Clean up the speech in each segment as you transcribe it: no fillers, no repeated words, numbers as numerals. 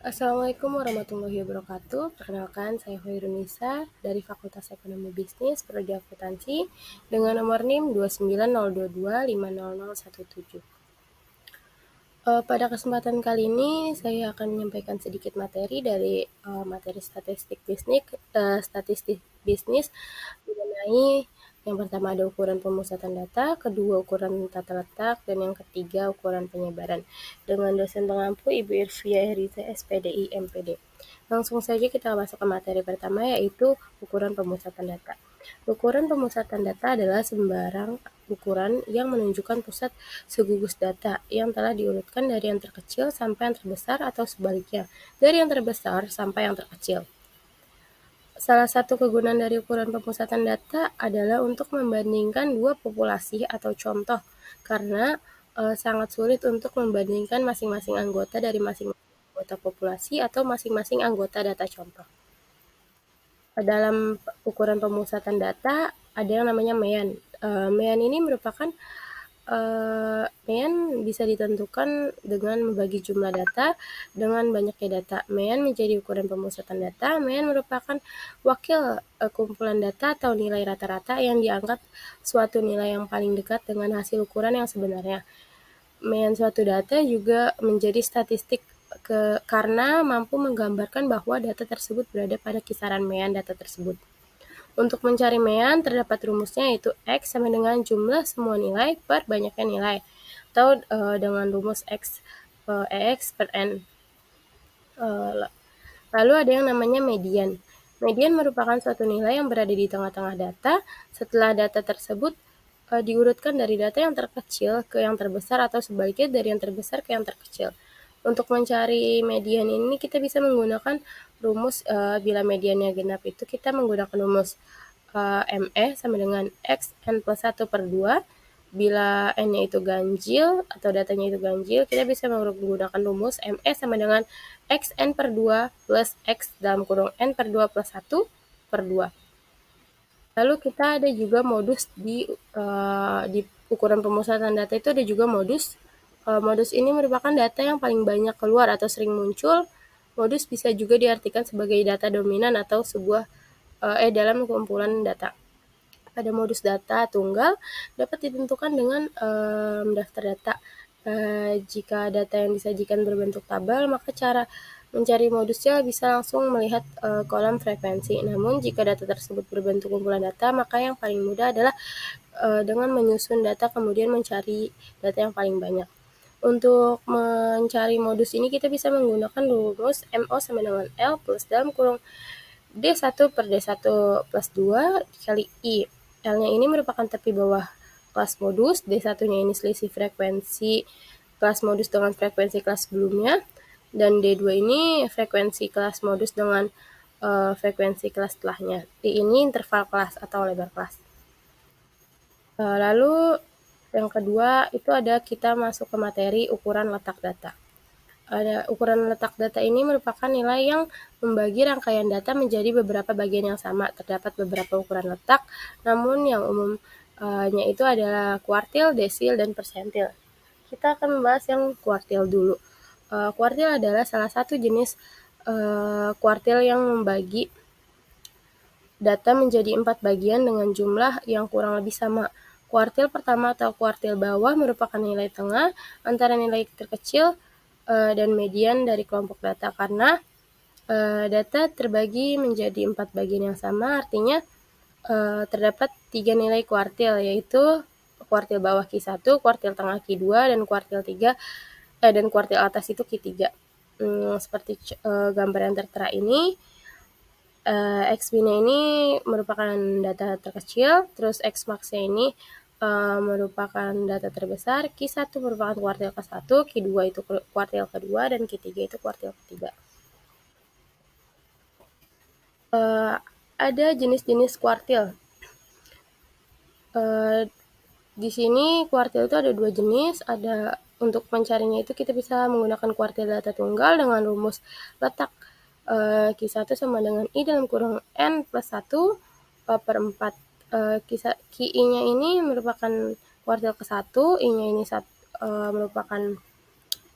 Assalamualaikum warahmatullahi wabarakatuh. Perkenalkan, saya Hoirunisa dari Fakultas Ekonomi Bisnis Prodi Akuntansi dengan nomor NIM 29022500017. Pada kesempatan kali ini saya akan menyampaikan sedikit materi dari materi statistik bisnis mengenai yang pertama ada ukuran pemusatan data, kedua ukuran tata letak, dan yang ketiga ukuran penyebaran. Dengan dosen pengampu Ibu Irvia Herita SPDI MPD. Langsung saja kita masuk ke materi pertama, yaitu ukuran pemusatan data. Ukuran pemusatan data adalah sembarang ukuran yang menunjukkan pusat segugus data yang telah diurutkan dari yang terkecil sampai yang terbesar atau sebaliknya, dari yang terbesar sampai yang terkecil. Salah satu kegunaan dari ukuran pemusatan data adalah untuk membandingkan dua populasi atau contoh, karena sangat sulit untuk membandingkan masing-masing anggota dari masing-masing anggota populasi atau masing-masing anggota data contoh. Dalam ukuran pemusatan data ada yang namanya MEAN. MEAN ini merupakan MEAN bisa ditentukan dengan membagi jumlah data dengan banyaknya data. MEAN menjadi ukuran pemusatan data. MEAN merupakan wakil kumpulan data atau nilai rata-rata yang dianggap suatu nilai yang paling dekat dengan hasil ukuran yang sebenarnya. MEAN suatu data juga menjadi statistik karena mampu menggambarkan bahwa data tersebut berada pada kisaran MEAN data tersebut. Untuk mencari MEAN, terdapat rumusnya yaitu X sama dengan jumlah semua nilai per banyaknya nilai, atau dengan rumus EX per N. Lalu ada yang namanya median. Median merupakan suatu nilai yang berada di tengah-tengah data setelah data tersebut diurutkan dari data yang terkecil ke yang terbesar atau sebaliknya dari yang terbesar ke yang terkecil. Untuk mencari median ini kita bisa menggunakan rumus bila mediannya genap itu kita menggunakan rumus ME sama dengan X N plus 1 per 2. Bila N-nya itu ganjil atau datanya itu ganjil, kita bisa menggunakan rumus ME sama dengan X N per 2 plus X dalam kurung N per 2 plus 1 per 2. Lalu kita ada juga modus di ukuran pemusatan data itu ada juga modus. Modus ini merupakan data yang paling banyak keluar atau sering muncul. Modus bisa juga diartikan sebagai data dominan atau sebuah dalam kumpulan data. Pada modus data tunggal dapat ditentukan dengan daftar data. Jika data yang disajikan berbentuk tabel, maka cara mencari modusnya bisa langsung melihat kolom frekuensi. Namun jika data tersebut berbentuk kumpulan data, maka yang paling mudah adalah dengan menyusun data kemudian mencari data yang paling banyak. Untuk mencari modus ini kita bisa menggunakan rumus MO sama dengan L plus dalam kurung D1 per D1 plus 2 dikali I. L-nya ini merupakan tepi bawah kelas modus, D1-nya ini selisih frekuensi kelas modus dengan frekuensi kelas sebelumnya, dan D2 ini frekuensi kelas modus dengan frekuensi kelas setelahnya. D ini interval kelas atau lebar kelas. Lalu yang kedua itu ada kita masuk ke materi ukuran letak data. Ukuran letak data ini merupakan nilai yang membagi rangkaian data menjadi beberapa bagian yang sama. Terdapat beberapa ukuran letak, namun yang umumnya itu adalah kuartil, desil, dan persentil. Kita akan membahas yang kuartil dulu. Kuartil adalah salah satu jenis kuartil yang membagi data menjadi 4 bagian dengan jumlah yang kurang lebih sama. Kuartil pertama atau kuartil bawah merupakan nilai tengah antara nilai terkecil dan median dari kelompok data, karena data terbagi menjadi 4 bagian yang sama, artinya terdapat 3 nilai kuartil, yaitu kuartil bawah Q1, kuartil tengah Q2, dan kuartil 3 dan kuartil atas itu Q3. Seperti gambar yang tertera ini, X-min ini merupakan data terkecil, terus X-max-nya ini merupakan data terbesar, Q1 merupakan kuartil ke-1, Q2 itu kuartil kedua, dan Q3 itu kuartil ketiga. Ada jenis-jenis kuartil. Di sini kuartil itu ada 2 jenis. Ada untuk mencarinya itu kita bisa menggunakan kuartil data tunggal dengan rumus letak Q1 sama dengan I dalam kurung N plus 1 per 4. Q-nya ini merupakan kuartil ke-1, I-nya ini merupakan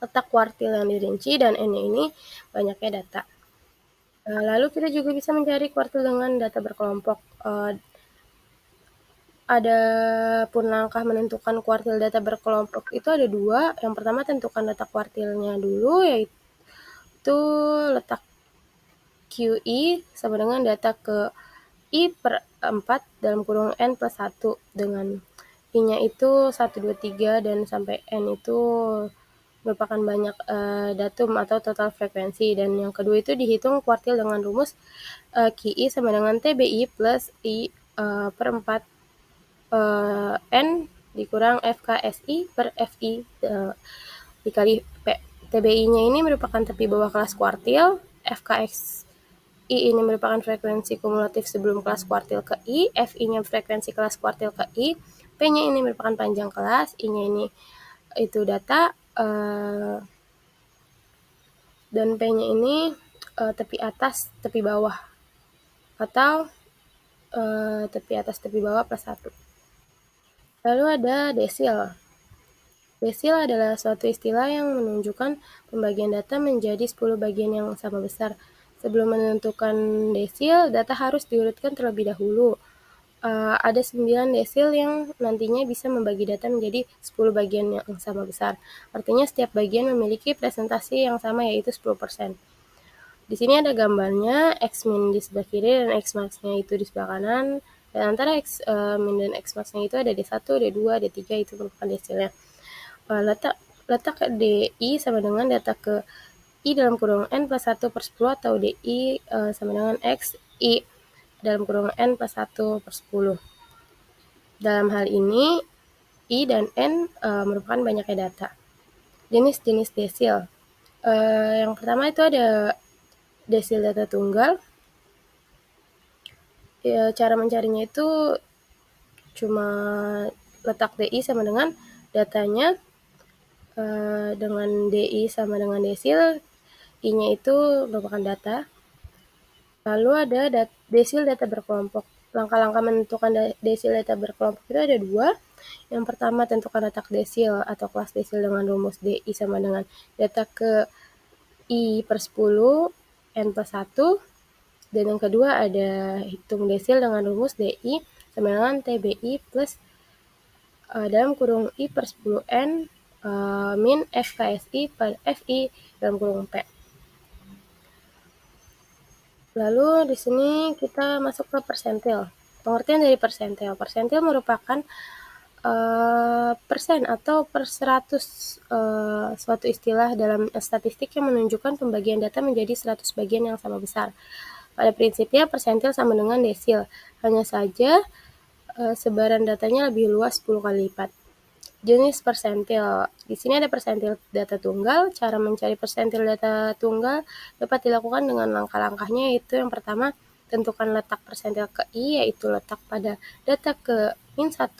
letak kuartil yang dirinci, dan N-nya ini banyaknya data. Lalu kita juga bisa mencari kuartil dengan data berkelompok. Ada pun langkah menentukan kuartil data berkelompok itu ada dua. Yang pertama, tentukan data kuartilnya dulu, yaitu letak QI sama dengan data ke I per 4 dalam kurung N plus 1, dengan I-nya itu 1, 2, 3, dan sampai N itu merupakan banyak datum atau total frekuensi. Dan yang kedua itu dihitung kuartil dengan rumus QI sama dengan TBI plus I per 4 N dikurang FKSI per FI dikali P. TBI-nya ini merupakan tepi bawah kelas kuartil, FKSI ini merupakan frekuensi kumulatif sebelum kelas kuartil ke I, FI-nya frekuensi kelas kuartil ke I, P-nya ini merupakan panjang kelas, I-nya ini itu data, dan P-nya ini tepi atas, tepi bawah, atau tepi atas, tepi bawah plus 1. Lalu ada desil. Desil adalah suatu istilah yang menunjukkan pembagian data menjadi 10 bagian yang sama besar. Sebelum menentukan desil, data harus diurutkan terlebih dahulu. Ada 9 desil yang nantinya bisa membagi data menjadi 10 bagian yang sama besar. Artinya setiap bagian memiliki presentasi yang sama, yaitu 10%. Di sini ada gambarnya, X min di sebelah kiri dan X max-nya itu di sebelah kanan. Dan antara X min dan X max-nya itu ada D1, D2, D3, itu merupakan desilnya. Letak DI sama dengan data ke I dalam kurung N plus 1 per 10, atau DI sama dengan X I dalam kurung N plus 1 per 10. Dalam hal ini, I dan N merupakan banyaknya data. Jenis-jenis desil. Yang pertama itu ada desil data tunggal. Cara mencarinya itu cuma letak DI sama dengan datanya, dengan DI sama dengan desil, I-nya itu merupakan data. Lalu ada desil data berkelompok. Langkah-langkah menentukan desil data berkelompok itu ada dua. Yang pertama, tentukan letak desil atau kelas desil dengan rumus DI sama dengan data ke I per 10 N plus 1. Dan yang kedua ada hitung desil dengan rumus DI sama dengan TBI plus dalam kurung I per 10 N min FKSI per FI dalam kurung P. Lalu di sini kita masuk ke persentil. Pengertian dari persentil. Persentil merupakan persen atau per 100 suatu istilah dalam statistik yang menunjukkan pembagian data menjadi 100 bagian yang sama besar. Pada prinsipnya persentil sama dengan desil, hanya saja sebaran datanya lebih luas 10 kali lipat. Jenis persentil. Di sini ada persentil data tunggal. Cara mencari persentil data tunggal dapat dilakukan dengan langkah-langkahnya, yaitu yang pertama, tentukan letak persentil ke I, yaitu letak pada data ke min 1,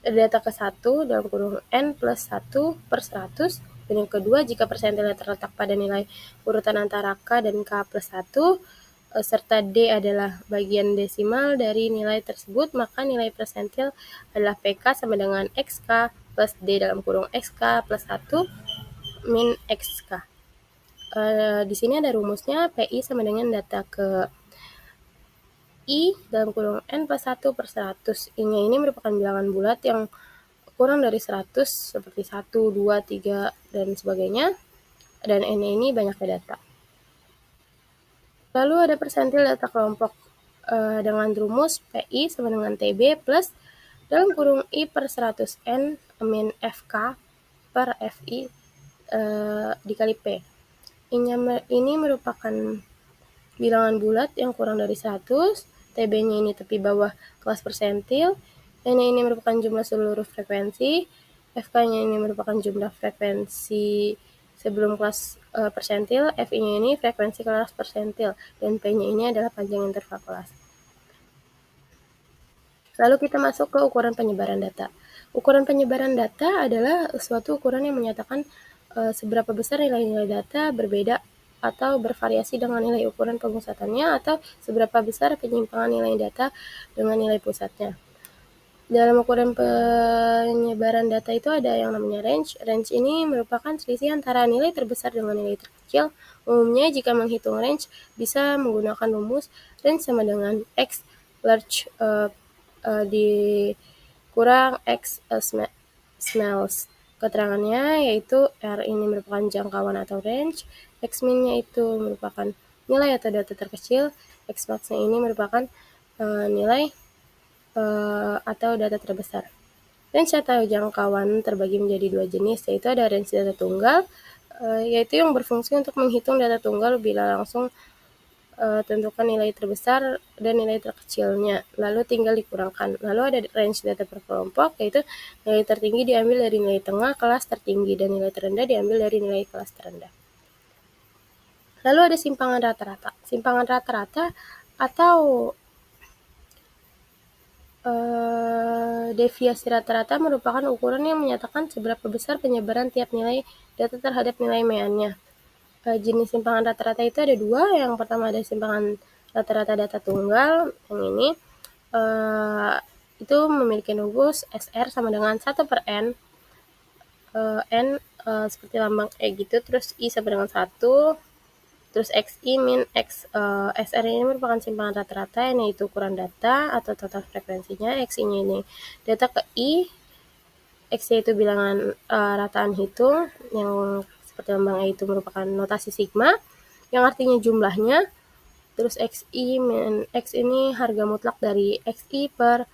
data ke 1 dalam kurung N plus 1 per 100. Dan yang kedua, jika persentilnya terletak pada nilai urutan antara K dan K plus 1, serta D adalah bagian desimal dari nilai tersebut, maka nilai persentil adalah PK sama dengan XK plus D dalam kurung XK plus 1 min XK. Di sini ada rumusnya, PI sama dengan data ke I dalam kurung N plus 1 per 100. I-nya ini merupakan bilangan bulat yang kurang dari 100, seperti 1, 2, 3, dan sebagainya. Dan N-nya ini banyaknya data. Lalu ada persentil data kelompok dengan rumus PI sama dengan TB plus dalam kurung I per 100 N min FK per FI dikali P. Ini merupakan bilangan bulat yang kurang dari 100, TB-nya ini tepi bawah kelas persentil, N-nya ini merupakan jumlah seluruh frekuensi, FK-nya ini merupakan jumlah frekuensi sebelum kelas persentil, FI-nya ini frekuensi kelas persentil, dan P-nya ini adalah panjang interval kelas. Lalu kita masuk ke ukuran penyebaran data. Ukuran penyebaran data adalah suatu ukuran yang menyatakan seberapa besar nilai-nilai data berbeda atau bervariasi dengan nilai ukuran pemusatannya, atau seberapa besar penyimpangan nilai data dengan nilai pusatnya. Dalam ukuran penyebaran data itu ada yang namanya range. Range ini merupakan selisih antara nilai terbesar dengan nilai terkecil. Umumnya jika menghitung range bisa menggunakan rumus range sama dengan X large dikurang X smalls. Keterangannya yaitu R ini merupakan jangkauan atau range, X min-nya itu merupakan nilai atau data terkecil, X max-nya ini merupakan nilai atau data terbesar. Range atau jangkauan terbagi menjadi dua jenis, yaitu ada range data tunggal, yaitu yang berfungsi untuk menghitung data tunggal bila langsung tentukan nilai terbesar dan nilai terkecilnya, lalu tinggal dikurangkan. Lalu ada range data per kelompok, yaitu nilai tertinggi diambil dari nilai tengah kelas tertinggi dan nilai terendah diambil dari nilai kelas terendah. Lalu ada simpangan rata-rata. Simpangan rata-rata atau deviasi rata-rata merupakan ukuran yang menyatakan seberapa besar penyebaran tiap nilai data terhadap nilai meannya. Jenis simpangan rata-rata itu ada dua. Yang pertama ada simpangan rata-rata data tunggal. Yang ini itu memiliki rumus SR sama dengan 1/N. N seperti lambang E gitu, terus I sama dengan 1. Terus XI min X SR ini merupakan simpangan rata-rata, yaitu ukuran data atau total frekuensinya. XI-nya ini data ke I, X-nya itu bilangan rataan hitung, yang seperti lambang E itu merupakan notasi sigma, yang artinya jumlahnya. Terus XI min X ini harga mutlak dari XI per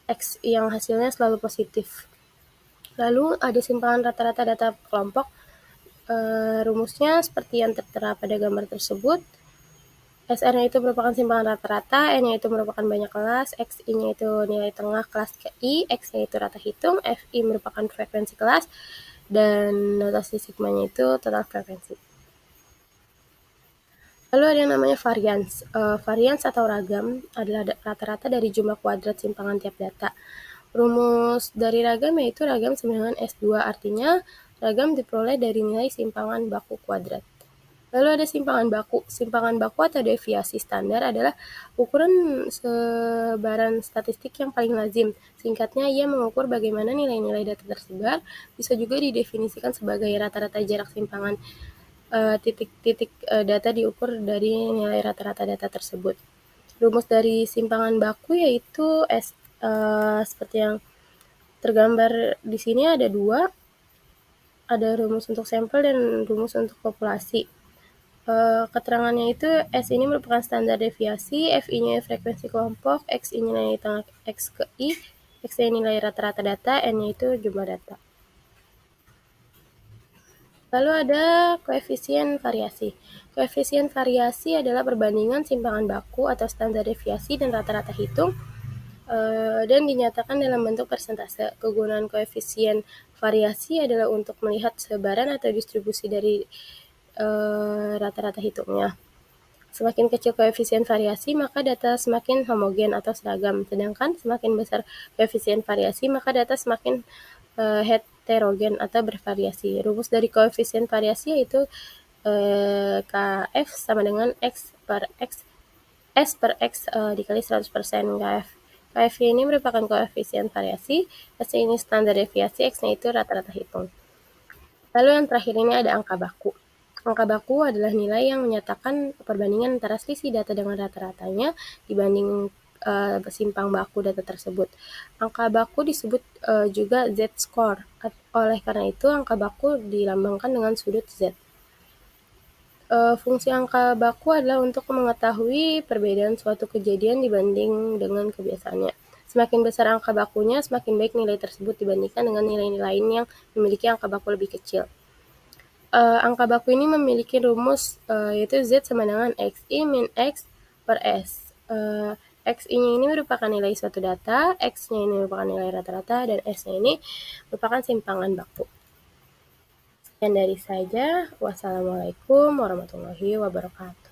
X yang hasilnya selalu positif. Lalu ada simpangan rata-rata data kelompok. Rumusnya seperti yang tertera pada gambar tersebut. SR-nya itu merupakan simpangan rata-rata, N-nya itu merupakan banyak kelas, XI-nya itu nilai tengah kelas ke I, X-nya itu rata hitung, FI merupakan frekuensi kelas, dan notasi sigma-nya itu total frekuensi. Lalu ada yang namanya varians. Varians atau ragam adalah rata-rata dari jumlah kuadrat simpangan tiap data. Rumus dari ragam yaitu ragam sama dengan S2, artinya ragam diperoleh dari nilai simpangan baku kuadrat. Lalu ada simpangan baku. Simpangan baku atau deviasi standar adalah ukuran sebaran statistik yang paling lazim. Singkatnya, ia mengukur bagaimana nilai-nilai data tersebar. Bisa juga didefinisikan sebagai rata-rata jarak simpangan titik-titik data diukur dari nilai rata-rata data tersebut. Rumus dari simpangan baku yaitu seperti yang tergambar di sini ada dua. Ada rumus untuk sampel dan rumus untuk populasi. Keterangannya itu S ini merupakan standar deviasi, FI-nya frekuensi kelompok, XI-nya nilai tengah X ke I, X-nya nilai rata-rata data, N-nya itu jumlah data. Lalu ada koefisien variasi. Koefisien variasi adalah perbandingan simpangan baku atau standar deviasi dan rata-rata hitung dan dinyatakan dalam bentuk persentase. Kegunaan koefisien variasi adalah untuk melihat sebaran atau distribusi dari rata-rata hitungnya. Semakin kecil koefisien variasi, maka data semakin homogen atau seragam. Sedangkan semakin besar koefisien variasi, maka data semakin heterogen atau bervariasi. Rumus dari koefisien variasi yaitu KF sama dengan X per X S per X dikali 100% KF. KF ini merupakan koefisien variasi, S ini standar deviasi, X-nya itu rata-rata hitung. Lalu yang terakhir ini ada angka baku. Angka baku adalah nilai yang menyatakan perbandingan antara selisih data dengan rata-ratanya dibanding simpang baku data tersebut. Angka baku disebut juga Z-score. Oleh karena itu, angka baku dilambangkan dengan sudut Z. Fungsi angka baku adalah untuk mengetahui perbedaan suatu kejadian dibanding dengan kebiasaannya. Semakin besar angka bakunya, semakin baik nilai tersebut dibandingkan dengan nilai-nilai lain yang memiliki angka baku lebih kecil. Angka baku ini memiliki rumus yaitu Z sama dengan XI min X per S. XI-nya ini merupakan nilai suatu data, X-nya ini merupakan nilai rata-rata, dan S-nya ini merupakan simpangan baku. Sekian dari saya. Wassalamualaikum warahmatullahi wabarakatuh.